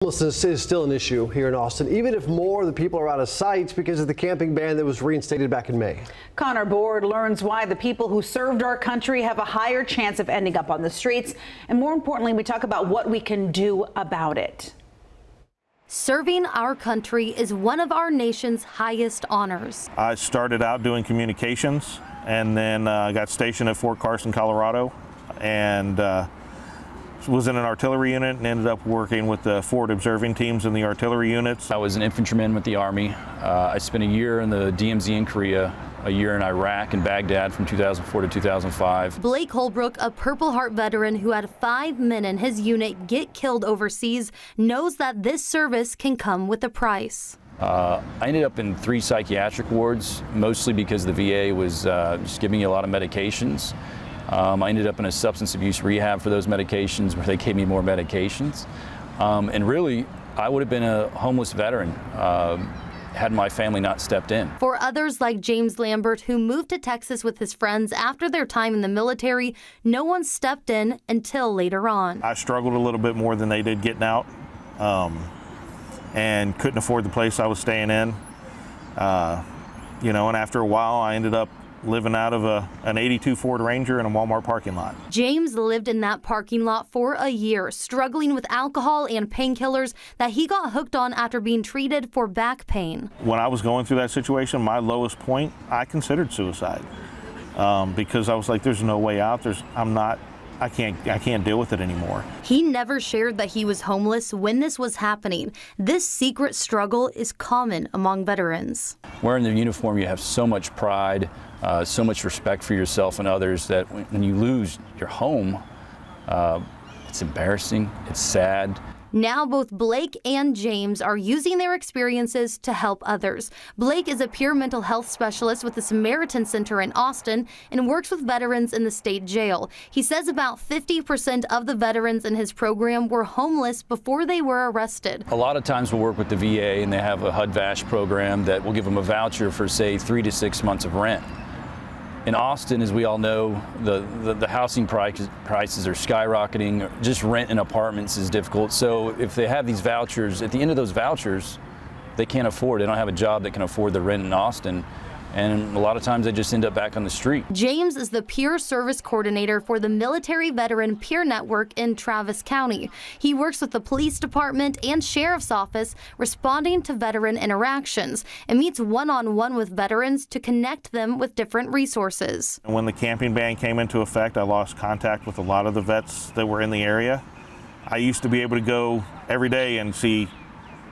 Homelessness is still an issue here in Austin, even if more of the people are out of sight because of the camping ban that was reinstated back in May. Connor Board learns why the people who served our country have a higher chance of ending up on the streets. And more importantly, we talk about what we can do about it. Serving our country is one of our nation's highest honors. I started out doing communications and then got stationed at Fort Carson, Colorado, and was in an artillery unit and ended up working with the forward observing teams in the artillery units. I was an infantryman with the Army. I spent a year in the DMZ in Korea, a year in Iraq and Baghdad from 2004 to 2005. Blake Holbrook, a Purple Heart veteran who had 5 men in his unit get killed overseas, knows that this service can come with a price. I ended up in 3 psychiatric wards, mostly because the VA was just giving me a lot of medications. I ended up in a substance abuse rehab for those medications where they gave me more medications. And really, I would have been a homeless veteran had my family not stepped in. For others like James Lambert, who moved to Texas with his friends after their time in the military, no one stepped in until later on. I struggled a little bit more than they did getting out and couldn't afford the place I was staying in. And after a while, I ended up living out of an 82 Ford Ranger in a Walmart parking lot. James lived in that parking lot for a year, struggling with alcohol and painkillers that he got hooked on after being treated for back pain. When I was going through that situation, my lowest point, I considered suicide because I was like, there's no way out. I can't deal with it anymore. He never shared that he was homeless when this was happening. This secret struggle is common among veterans. Wearing the uniform, you have so much pride, so much respect for yourself and others that when you lose your home, it's embarrassing, it's sad. Now both Blake and James are using their experiences to help others. Blake is a peer mental health specialist with the Samaritan Center in Austin and works with veterans in the state jail. He says about 50% of the veterans in his program were homeless before they were arrested. A lot of times we'll work with the VA and they have a HUD-VASH program that will give them a voucher for, say, 3 to 6 months of rent. In Austin, as we all know, the housing prices are skyrocketing. Just rent in apartments is difficult. So if they have these vouchers, at the end of those vouchers, they can't afford. They don't have a job that can afford the rent in Austin. And a lot of times they just end up back on the street. James is the peer service coordinator for the Military Veteran Peer Network in Travis County. He works with the police department and sheriff's office responding to veteran interactions and meets one-on-one with veterans to connect them with different resources. When the camping ban came into effect, I lost contact with a lot of the vets that were in the area. I used to be able to go every day and see.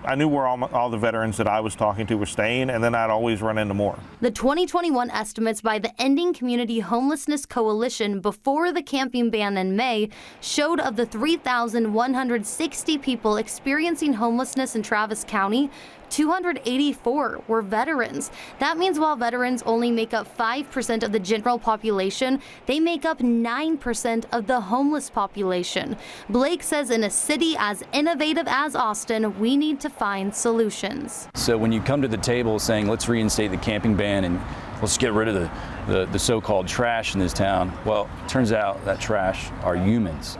I knew where all the veterans that I was talking to were staying, and then I'd always run into more. The 2021 estimates by the Ending Community Homelessness Coalition before the camping ban in May showed of the 3,160 people experiencing homelessness in Travis County, 284 were veterans. That means while veterans only make up 5% of the general population, they make up 9% of the homeless population. Blake says in a city as innovative as Austin, we need to find solutions. So when you come to the table saying, let's reinstate the camping ban and let's get rid of the so-called trash in this town, well, it turns out that trash are humans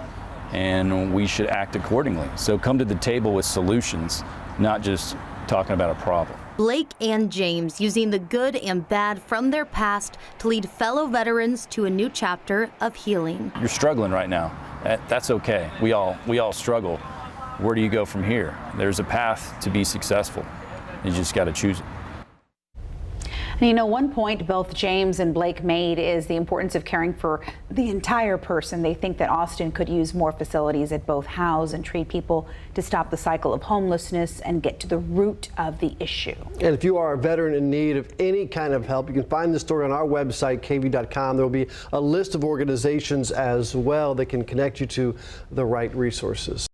and we should act accordingly. So come to the table with solutions, not just talking about a problem. Blake and James using the good and bad from their past to lead fellow veterans to a new chapter of healing. You're struggling right now. That's okay. We all struggle. Where do you go from here? There's a path to be successful. You just got to choose it. And one point both James and Blake made is the importance of caring for the entire person. They think that Austin could use more facilities that both house and treat people to stop the cycle of homelessness and get to the root of the issue. And if you are a veteran in need of any kind of help, you can find this story on our website, KVUE.com. There will be a list of organizations as well that can connect you to the right resources.